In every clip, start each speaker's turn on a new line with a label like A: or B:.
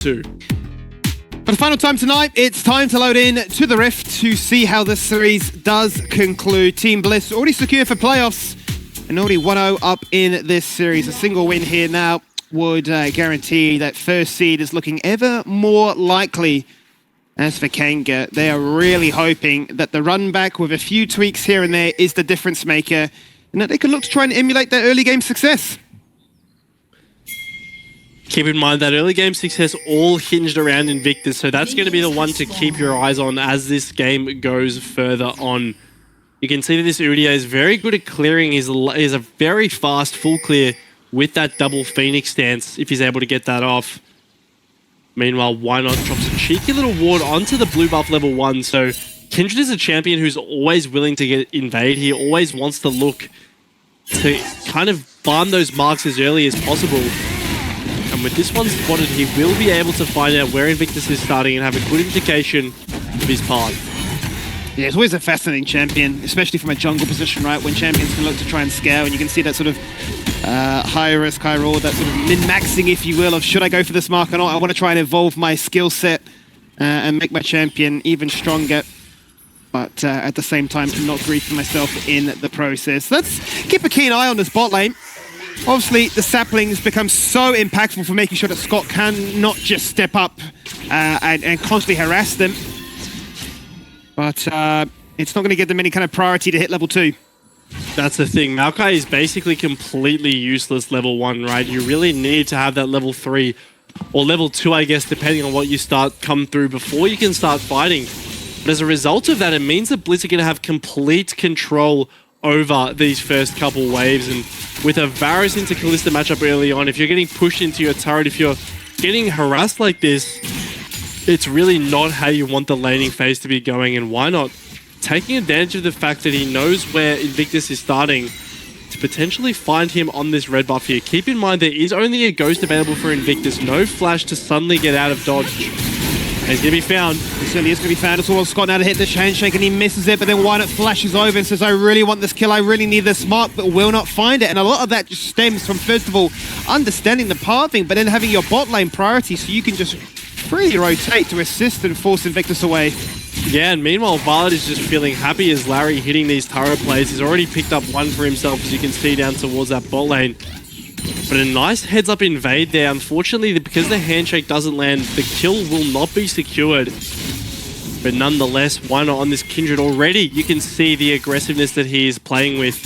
A: 2.
B: For the final time tonight, it's time to load in to the Rift to see how this series does conclude. Team Bliss already secure for playoffs and already 1-0 up in this series. A single win here now would guarantee that first seed is looking ever more likely. As for KNG, they are really hoping that the run back with a few tweaks here and there is the difference maker and that they can look to try and emulate their early game success.
A: Keep in mind that early game success all hinged around Invictus, so that's going to be the one to keep your eyes on as this game goes further on. You can see that this Udia is very good at clearing. He's a very fast full clear with that double Phoenix stance if he's able to get that off. Meanwhile, Why Not drops a cheeky little ward onto the blue buff level 1, so Kindred is a champion who's always willing to get invade. He always wants to look to kind of farm those marks as early as possible. And with this one spotted, he will be able to find out where Invictus is starting and have a good indication of his path.
B: Yeah, it's always a fascinating champion, especially from a jungle position, right? When champions can look to try and scale, and you can see that sort of high risk, high reward, that sort of min-maxing, if you will, of should I go for this mark or not? I want to try and evolve my skill set and make my champion even stronger. But at the same time, not griefing myself in the process. Let's keep a keen eye on this bot lane. Obviously, the saplings become so impactful for making sure that Scott can not just step up and constantly harass them. But it's not going to give them any kind of priority to hit level 2.
A: That's the thing. Maokai is basically completely useless level 1, right? You really need to have that level 3 or level 2, I guess, depending on what you come through before you can start fighting. But as a result of that, it means that Blitz are going to have complete control over these first couple waves. And with a Varus into Kalista matchup early on, if you're getting pushed into your turret, if you're getting harassed like this, it's really not how you want the laning phase to be going. And Why Not taking advantage of the fact that he knows where Invictus is starting to potentially find him on this red buff here. Keep in mind there is only a ghost available for Invictus, no flash to suddenly get out of dodge. And he's going to be found.
B: He certainly is going to be found as well. Scott now to hit this handshake and he misses it, but then Why Not flashes over and says, I really want this kill, I really need this mark, but will not find it. And a lot of that just stems from, first of all, understanding the pathing, but then having your bot lane priority so you can just freely rotate to assist and force Invictus away.
A: Yeah, and meanwhile, Violet is just feeling happy as Larry hitting these turret plays. He's already picked up one for himself, as you can see down towards that bot lane. But a nice heads-up invade there. Unfortunately, because the handshake doesn't land, the kill will not be secured. But nonetheless, Why Not on this Kindred already? You can see the aggressiveness that he is playing with.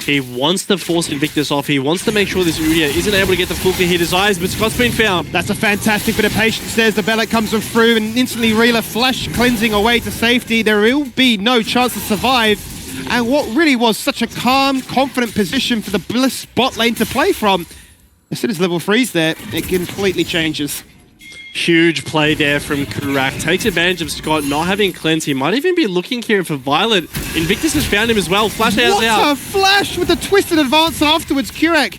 A: He wants to force Invictus off. He wants to make sure this Udia isn't able to get the full clear he desires, but Scott's been found.
B: That's a fantastic bit of patience. There's the Bellet comes through and instantly Reeler flash cleansing away to safety. There will be no chance to survive. And what really was such a calm, confident position for the Bliss bot lane to play from, as soon as level 3's there, it completely changes.
A: Huge play there from Kurak. Takes advantage of Scott not having cleanse. He might even be looking here for Violet. Invictus has found him as well. Flash out.
B: What a flash with the twisted advance afterwards. Kurak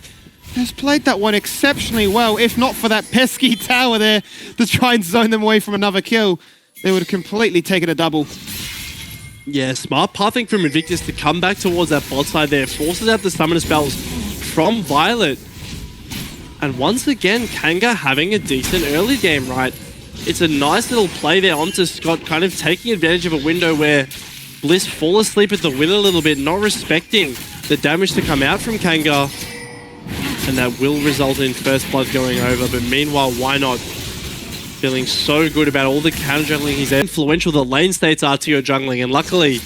B: has played that one exceptionally well. If not for that pesky tower there to try and zone them away from another kill, they would have completely taken a double.
A: Yeah, smart pathing from Invictus to come back towards that bot side there. Forces out the summoner spells from Violet. And once again, KNG having a decent early game, right? It's a nice little play there onto Scott, kind of taking advantage of a window where Bliss fall asleep at the wheel a little bit, not respecting the damage to come out from KNG. And that will result in first blood going over. But meanwhile, Why Not feeling so good about all the counter jungling. He's influential the lane states are to your jungling, and luckily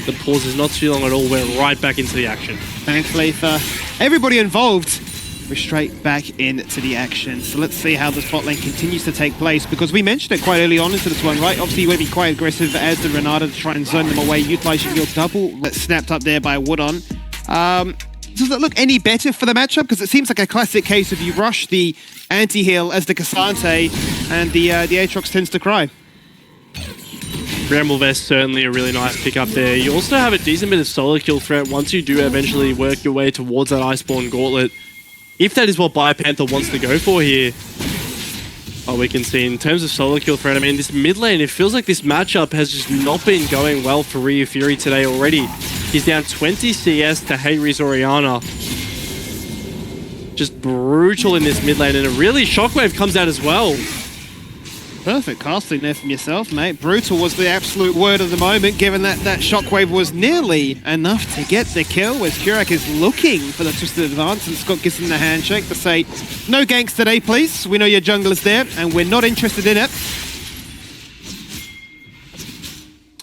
A: the pause is not too long at all. We're right back into the action.
B: Thankfully for everybody involved, we're straight back into the action. So let's see how this bot lane continues to take place, because we mentioned it quite early on into this one, right? Obviously you want to be quite aggressive as the Renata to try and zone them away, utilizing your double that's snapped up there by Woodon. Does it look any better for the matchup? Because it seems like a classic case of you rush the anti-heal as the Cassante and the Aatrox tends to cry.
A: Bramble Vest certainly a really nice pickup there. You also have a decent bit of solo kill threat once you do eventually work your way towards that Iceborne Gauntlet. If that is what Biopanther wants to go for here. Oh, we can see in terms of solo kill threat, I mean, this mid lane, it feels like this matchup has just not been going well for Ryu Fury today already. He's down 20 CS to Hayri's Orianna. Just brutal in this mid lane, and a really Shockwave comes out as well.
B: Perfect casting there from yourself, mate. Brutal was the absolute word of the moment, given that that shockwave was nearly enough to get the kill, as Kurak is looking for the twisted advance, and Scott gives him the handshake to say, no ganks today, please. We know your jungler's there, and we're not interested in it.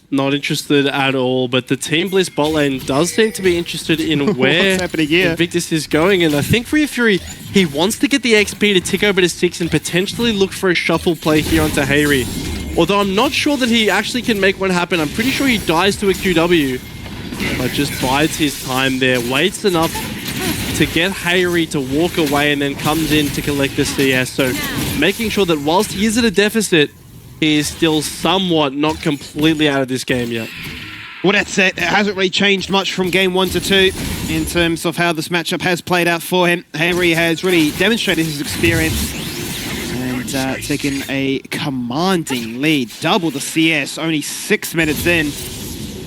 A: Not interested at all, but the Team Bliss bot lane does seem to be interested in where Invictus is going, and I think for Fury, he wants to get the XP to tick over to 6 and potentially look for a shuffle play here onto Hayri. Although I'm not sure that he actually can make one happen. I'm pretty sure he dies to a QW, but just bides his time there, waits enough to get Hayri to walk away and then comes in to collect the CS. So making sure that whilst he is at a deficit, he is still somewhat not completely out of this game yet.
B: Well, that's it. It hasn't really changed much from game 1 to 2 in terms of how this matchup has played out for him. Hayri has really demonstrated his experience and taken a commanding lead. Double the CS, only 6 minutes in.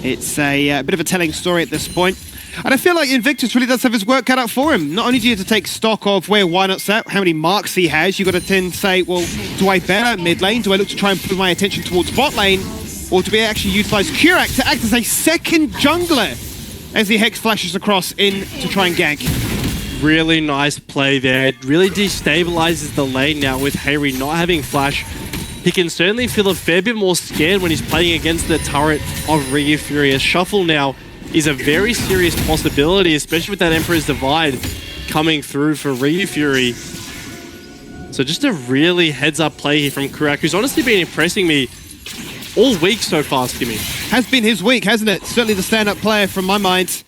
B: It's a bit of a telling story at this point. And I feel like Invictus really does have his work cut out for him. Not only do you have to take stock of where Wynot's at, how many marks he has, you've got to tend to say, well, do I bet at mid lane? Do I look to try and put my attention towards bot lane? Or do we actually utilize Kurak to act as a second jungler as the Hex flashes across in to try and gank?
A: Really nice play there. It really destabilizes the lane now with Hayri not having flash. He can certainly feel a fair bit more scared when he's playing against the turret of Ryu Furious. Shuffle now is a very serious possibility, especially with that Emperor's Divide coming through for Ryu Fury. So just a really heads-up play here from Kurak, who's honestly been impressing me all week so far, Skimmy.
B: Has been his week, hasn't it? Certainly the stand-up player from my mind,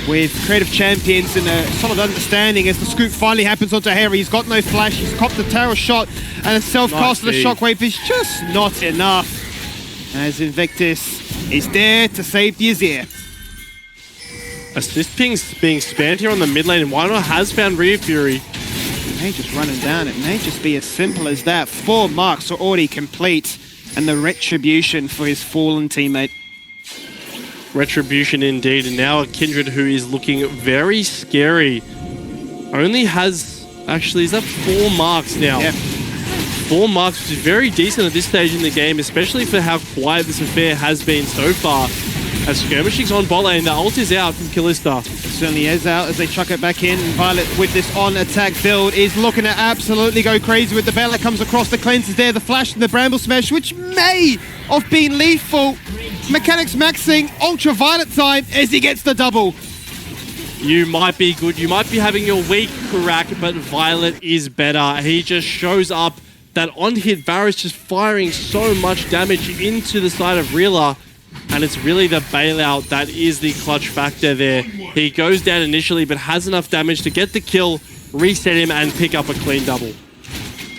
B: with creative champions and a solid understanding as the scoop finally happens onto Hayri. He's got no flash, he's copped the tower shot, and a self-cast of the shockwave is just not enough. As Invictus is there to save the Azir.
A: Assist pings being spammed here on the mid lane, and Wynot has found Ryu Fury.
B: It may just run him down. It may just be as simple as that. 4 marks are already complete, and the retribution for his fallen teammate.
A: Retribution indeed, and now a Kindred who is looking very scary. Only has, actually, he's up 4 marks now.
B: Yep.
A: 4 marks, which is very decent at this stage in the game, especially for how quiet this affair has been so far. As Skirmishing's on bot lane, the ult is out from Kalista.
B: It certainly is out as they chuck it back in. Violet with this on-attack build is looking to absolutely go crazy with the Bella. Comes across, the cleanse is there, the flash and the Bramble Smash, which may have been lethal. Mechanics maxing, ultraviolet time as he gets the double.
A: You might be good, you might be having your week, Kurak, but Violet is better. He just shows up. That on-hit Varus just firing so much damage into the side of Reela. And it's really the bailout that is the clutch factor there. He goes down initially, but has enough damage to get the kill, reset him, and pick up a clean double.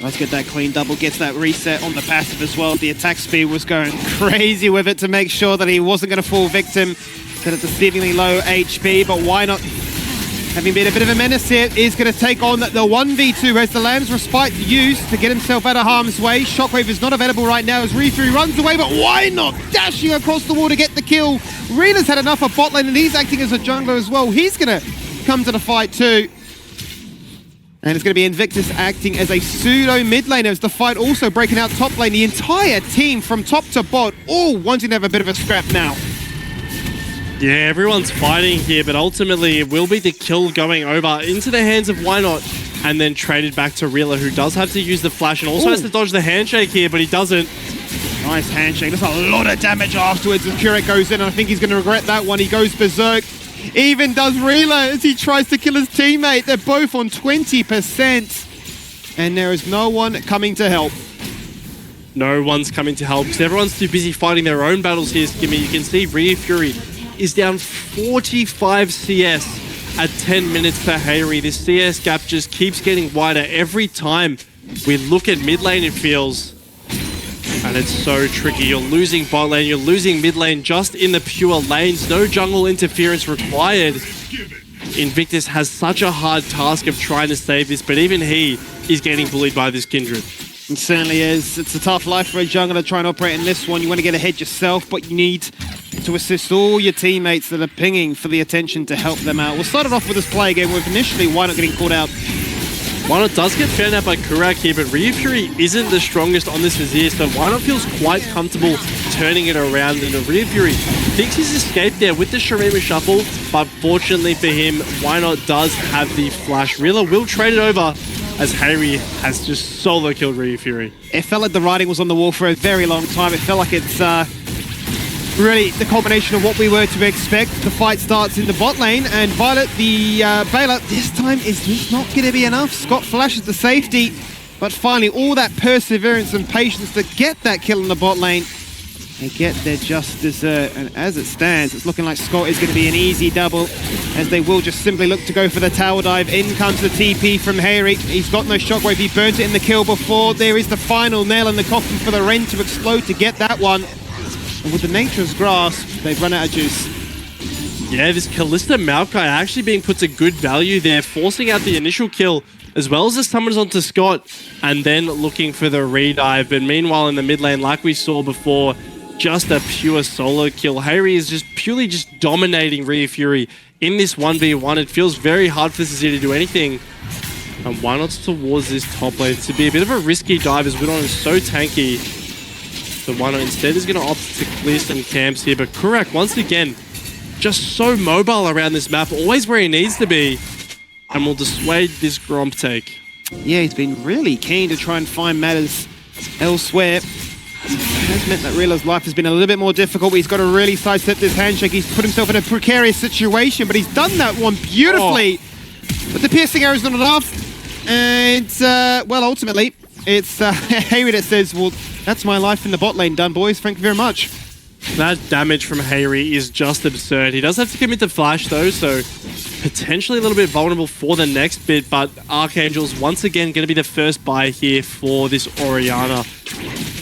B: Let's get that clean double, gets that reset on the passive as well. The attack speed was going crazy with it to make sure that he wasn't going to fall victim to the deceivingly low HP, but Wynot, having been a bit of a menace here, is going to take on the 1v2 as the Lamb's Respite used to get himself out of harm's way. Shockwave is not available right now as Ryu runs away, but Wynot dashing across the wall to get the kill. Reela's had enough of bot lane and he's acting as a jungler as well. He's going to come to the fight too. And it's going to be Invictus acting as a pseudo mid laner as the fight also breaking out top lane. The entire team from top to bot all wanting to have a bit of a scrap now.
A: Yeah, everyone's fighting here, but ultimately it will be the kill going over into the hands of Wynot and then traded back to Reela, who does have to use the flash and also has to dodge the handshake here, but he doesn't.
B: Nice handshake. That's a lot of damage afterwards as Kurak goes in, and I think he's going to regret that one. He goes berserk. Even does Reela as he tries to kill his teammate. They're both on 20%. And there is no one coming to help.
A: No one's coming to help because everyone's too busy fighting their own battles here, Skimmy. You can see Ryu Fury is down 45 CS at 10 minutes per Hayri. This CS gap just keeps getting wider every time we look at mid lane, it feels. And it's so tricky. You're losing bot lane, you're losing mid lane just in the pure lanes. No jungle interference required. Invictus has such a hard task of trying to save this, but even he is getting bullied by this Kindred.
B: It certainly is. It's a tough life for a jungler to try and operate in this one. You want to get ahead yourself, but you need to assist all your teammates that are pinging for the attention to help them out. We'll start it off with this play game with initially Wynot getting called out
A: Why Not does get found out by Kurak here, but Ryu Fury isn't the strongest on this Vizier, so Why Not feels quite comfortable turning it around. And Ryu Fury thinks he's escaped there with the Shurima Shuffle, but fortunately for him, Why Not does have the flash. Rilla will trade it over as Harry has just solo killed Ryu Fury.
B: It felt like the writing was on the wall for a very long time. It felt like it's really the combination of what we were to expect. The fight starts in the bot lane, and Violet, the bailout, this time is just not going to be enough. Scott flashes the safety, but finally all that perseverance and patience to get that kill in the bot lane. They get their just dessert, and as it stands, it's looking like Scott is going to be an easy double, as they will just simply look to go for the tower dive. In comes the TP from Harry. He's got no shockwave, he burnt it in the kill before. There is the final nail in the coffin for the Ren to explode to get that one. And with the Nature's Grasp, they've run out of juice.
A: Yeah, this Kalista Maokai actually being put to good value there, forcing out the initial kill, as well as the summons onto Scott, and then looking for the redive. But meanwhile, in the mid lane, like we saw before, just a pure solo kill. Harry is just purely just dominating Ryu Fury in this 1v1. It feels very hard for Zizir to do anything. And Why Not towards this top lane to be a bit of a risky dive, as Widon is so tanky. So Why Not instead is going to opt to clear some camps here. But Kurak, once again, just so mobile around this map, always where he needs to be, and will dissuade this Gromp take.
B: Yeah, he's been really keen to try and find matters elsewhere. It has meant that Rilla's life has been a little bit more difficult. He's got to really sidestep this handshake. He's put himself in a precarious situation, but he's done that one beautifully. But the piercing arrow is not enough. And, well, ultimately, it's Harry that says, well, that's my life in the bot lane done, boys. Thank you very much.
A: That damage from Harry is just absurd. He does have to commit the flash though, so potentially a little bit vulnerable for the next bit, but Archangel's once again going to be the first buy here for this Orianna.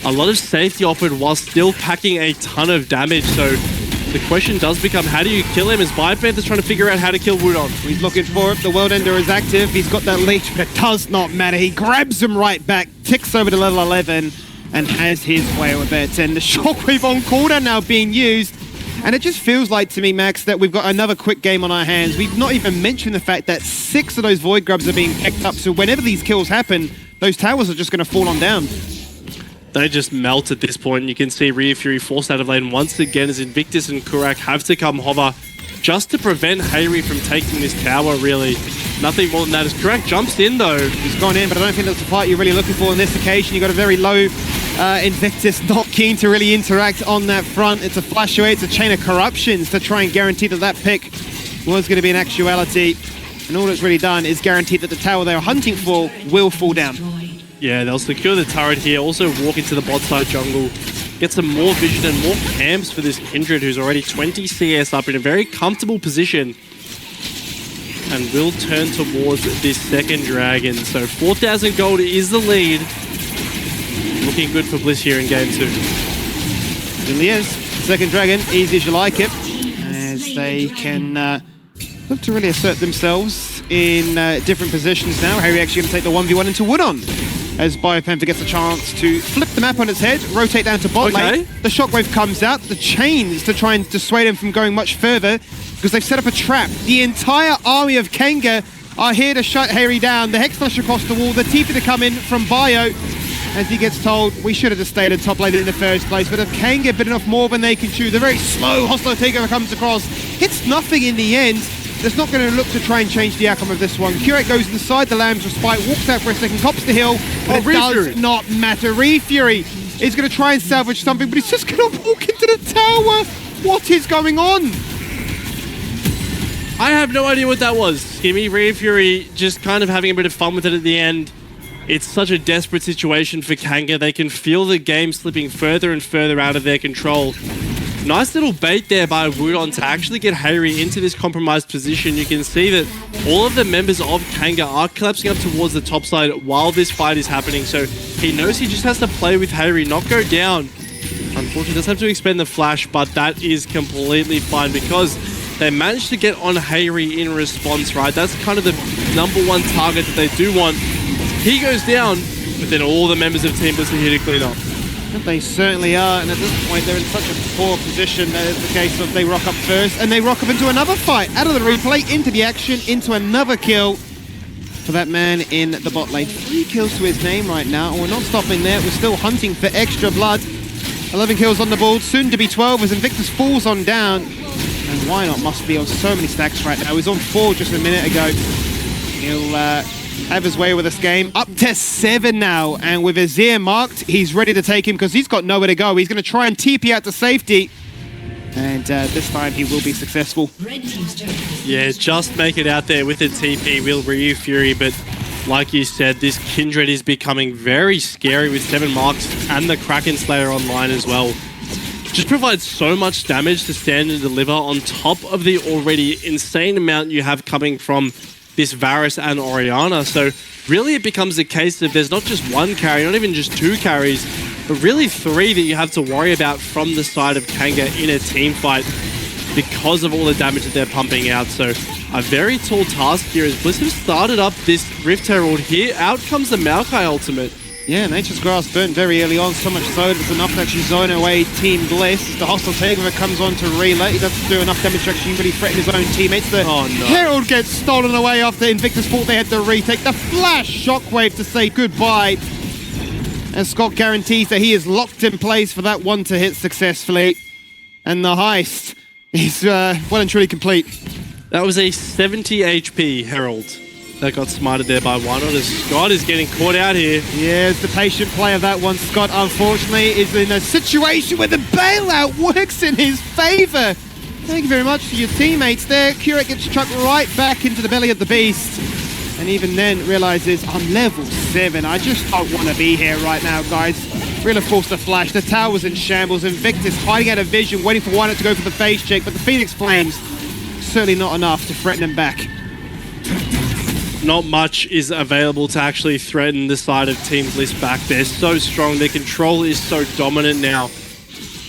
A: A lot of safety offered while still packing a ton of damage, so the question does become, how do you kill him? As Bipanther's trying to figure out how to kill Wudon.
B: He's looking for it. The World Ender is active. He's got that leech, but it does not matter. He grabs him right back, ticks over to level 11, and has his way with it. And the shockwave on cooldown now being used. And it just feels like to me, Max, that we've got another quick game on our hands. We've not even mentioned the fact that 6 of those Void Grubs are being picked up. So whenever these kills happen, those towers are just going to fall on down.
A: They just melt at this point. You can see Ryu Fury forced out of lane once again as Invictus and Kurak have to come hover just to prevent Harry from taking this tower, really. Nothing more than that. As Kurak jumps in, though.
B: He's gone in, but I don't think that's the fight you're really looking for on this occasion. You've got a very low Invictus, not keen to really interact on that front. It's a flash away. It's a chain of corruptions to try and guarantee that that pick was going to be an actuality. And all it's really done is guarantee that the tower they are hunting for will fall down.
A: Yeah, they'll secure the turret here. Also walk into the bot side jungle. Get some more vision and more camps for this Kindred, who's already 20 CS up in a very comfortable position. And will turn towards this second dragon. So 4,000 gold is the lead. Looking good for Bliss here in game 2.
B: Really is. Second dragon, easy as you like it. As they can look to really assert themselves in different positions now. Harry actually going to take the 1v1 into Woodon. As Biopanther gets a chance to flip the map on its head, rotate down to bot lane. The shockwave comes out. The chains to try and dissuade him from going much further because they've set up a trap. The entire army of Kenga are here to shut Harry down. The Hex Flash across the wall. The TP to come in from Bio as he gets told, we should have just stayed in top lane in the first place. But if Kenga bit enough more than they can chew, the very slow hostile takeover comes across. Hits nothing in the end. That's not going to look to try and change the outcome of this one. Curate goes inside the Lamb's Respite, walks out for a second, cops the hill, but it does not matter. Ryu Fury is going to try and salvage something, but he's just going to walk into the tower. What is going on?
A: I have no idea what that was. Skimmy, Ryu Fury just kind of having a bit of fun with it at the end. It's such a desperate situation for Kanga. They can feel the game slipping further and further out of their control. Nice little bait there by Wudon to actually get Harry into this compromised position. You can see that all of the members of Kanga are collapsing up towards the top side while this fight is happening. So he knows he just has to play with Harry, not go down. Unfortunately, does have to expend the flash, but that is completely fine because they managed to get on Harry in response, right? That's kind of the #1 target that they do want. He goes down, but then all the members of Team Bliss are here to clean up.
B: They certainly are, and at this point they're in such a poor position that it's the case of they rock up first and they rock up into another fight, out of the replay, into the action, into another kill. for that man in the bot lane. 3 kills to his name right now, and we're not stopping there. We're still hunting for extra blood. 11 kills on the board, soon to be 12 as Invictus falls on down. And why not must be on so many stacks right now. He was on 4 just a minute ago. He'll have his way with this game. Up to 7 now, and with Azir marked, he's ready to take him because he's got nowhere to go. He's going to try and TP out to safety. And this time he will be successful.
A: Yeah, just make it out there with the TP, will Ryu Fury, but like you said, this Kindred is becoming very scary with 7 marks and the Kraken Slayer online as well. Just provides so much damage to stand and deliver on top of the already insane amount you have coming from this Varus and Orianna. So really it becomes a case of there's not just 1 carry, not even just 2 carries, but really 3 that you have to worry about from the side of Kanga in a team fight because of all the damage that they're pumping out. So a very tall task here as Bliss have started up this Rift Herald here. Out comes the Maokai ultimate.
B: Yeah, Nature's Grasp burnt very early on, so much so that it's enough to actually zone away Team Bliss. The hostile takeover comes on to Relay. He doesn't do enough damage to actually really threaten his own teammates. The Herald gets stolen away after Invictus thought they had to retake. The flash shockwave to say goodbye. And Scott guarantees that he is locked in place for that one to hit successfully. And the heist is well and truly complete.
A: That was a 70 HP Herald that got smited there by Wynot as Scott is getting caught out here.
B: Yeah, it's the patient play of that one. Scott, unfortunately, is in a situation where the bailout works in his favor. Thank you very much to your teammates there. Curate gets chucked right back into the belly of the beast. And even then realizes, I'm level 7. I just don't want to be here right now, guys. Really forced the flash. The tower's in shambles. Invictus hiding out of vision, waiting for Wynot to go for the face check. But the Phoenix Flames, certainly not enough to threaten him back.
A: Not much is available to actually threaten the side of Team Bliss back. They're so strong. Their control is so dominant now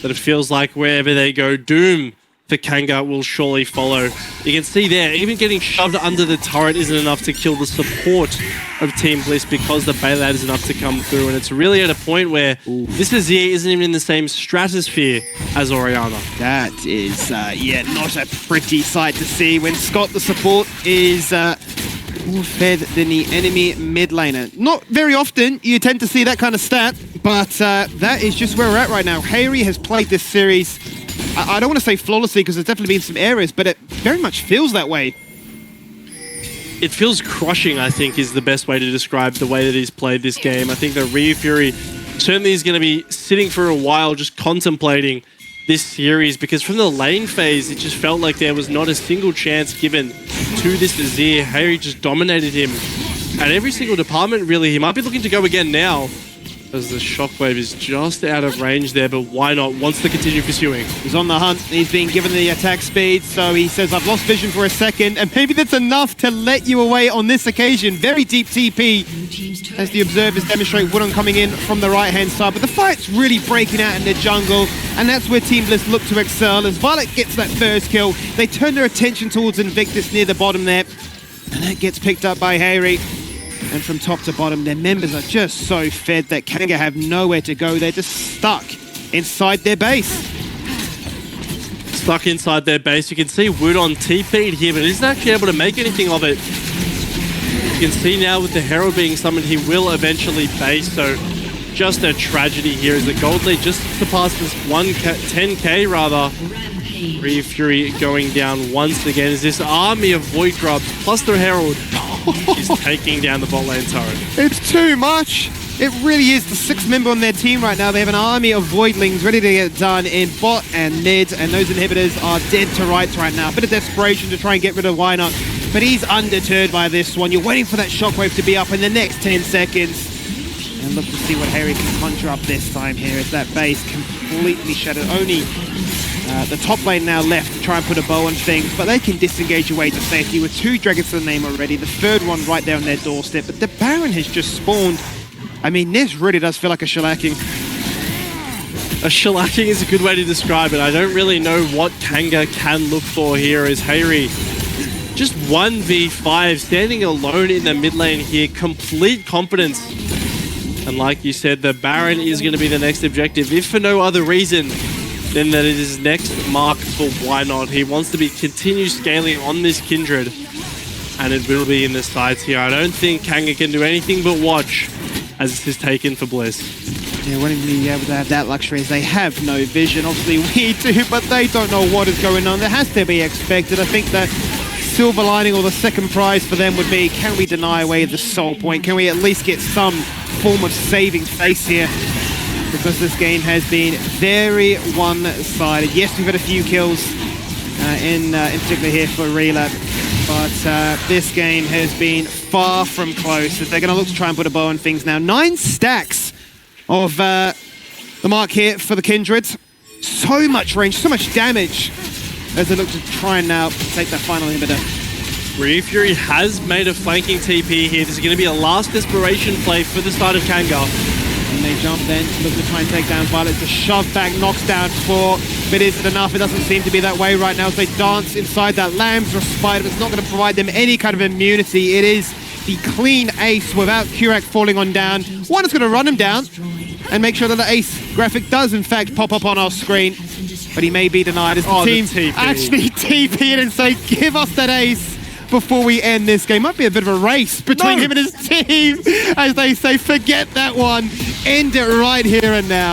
A: that it feels like wherever they go, doom for Kanga will surely follow. You can see there, even getting shoved under the turret isn't enough to kill the support of Team Bliss because the bailout is enough to come through. And it's really at a point where this Azir isn't even in the same stratosphere as Orianna.
B: That is, yeah, not a pretty sight to see when Scott, the support, is more fed than the enemy mid laner. Not very often you tend to see that kind of stat, but that is just where we're at right now. Hayri has played this series, I don't want to say flawlessly because there's definitely been some errors, but it very much feels that way.
A: It feels crushing, I think, is the best way to describe the way that he's played this game. I think that Ryu Fury certainly is going to be sitting for a while just contemplating this series, because from the lane phase, it just felt like there was not a single chance given to this Azir. Harry just dominated him at every single department, really. He might be looking to go again now, as the shockwave is just out of range there, but Wynot wants to continue pursuing.
B: He's on the hunt. He's being given the attack speed, so he says, I've lost vision for a second, and maybe that's enough to let you away on this occasion. Very deep TP, as the observers demonstrate Woodon coming in from the right-hand side, but the fight's really breaking out in the jungle, and that's where Team Bliss look to excel. As Violet gets that first kill, they turn their attention towards Invictus near the bottom there, and that gets picked up by Hayri. And from top to bottom, their members are just so fed that Kanga have nowhere to go. They're just stuck inside their base.
A: Stuck inside their base. You can see Woodon TP'd here, but isn't actually able to make anything of it. You can see now with the Herald being summoned, he will eventually base. So just a tragedy here as the gold lead just surpasses 10k rather. Ryu Fury going down once again as this army of Void Grubs plus the Herald is taking down the bot lane turret.
B: It's too much. It really is. The 6th member on their team right now, they have an army of Voidlings ready to get done in bot and mid, and those inhibitors are dead to rights right now. A bit of desperation to try and get rid of Wynot, but he's undeterred by this one. You're waiting for that shockwave to be up in the next 10 seconds. And look to see what Harry can conjure up this time here as that base completely shattered. Only the top lane now left to try and put a bow on things, but they can disengage away to safety with 2 dragons to the name already. The 3rd one right there on their doorstep, but the Baron has just spawned. I mean, this really does feel like a shellacking.
A: A shellacking is a good way to describe it. I don't really know what Kanga can look for here as Hayri. Just 1v5, standing alone in the mid lane here. Complete confidence. And like you said, the Baron is going to be the next objective, if for no other reason than that it is next mark for Wynot. He wants to continue scaling on this Kindred. and it will be in the sides here. I don't think KNG can do anything but watch as this is taken for Bliss.
B: Yeah, wouldn't be able to have that luxury as they have no vision. Obviously we do, but they don't know what is going on. That has to be expected. I think the silver lining or the second prize for them would be, can we deny away the soul point? Can we at least get some form of saving face here? Because this game has been very one-sided. Yes, we've had a few kills in particular here for Rela, but this game has been far from close. They're going to look to try and put a bow on things now. 9 stacks of the mark here for the Kindred. So much range, so much damage as they look to try and now take that final inhibitor.
A: Fury has made a flanking TP here. This is going to be a last desperation play for the start of KNG.
B: And they jump then to look to try and take down Violet. The shove back knocks down 4, but is it enough? It doesn't seem to be that way right now as they dance inside that Lamb's Respite, but it's not going to provide them any kind of immunity. It is the clean ace without Kurak falling on down. One is going to run him down and make sure that the ace graphic does in fact pop up on our screen, but he may be denied as the team actually TP it and say, give us that ace before we end this game. Might be a bit of a race between him and his team as they say, forget that one, end it right here and now.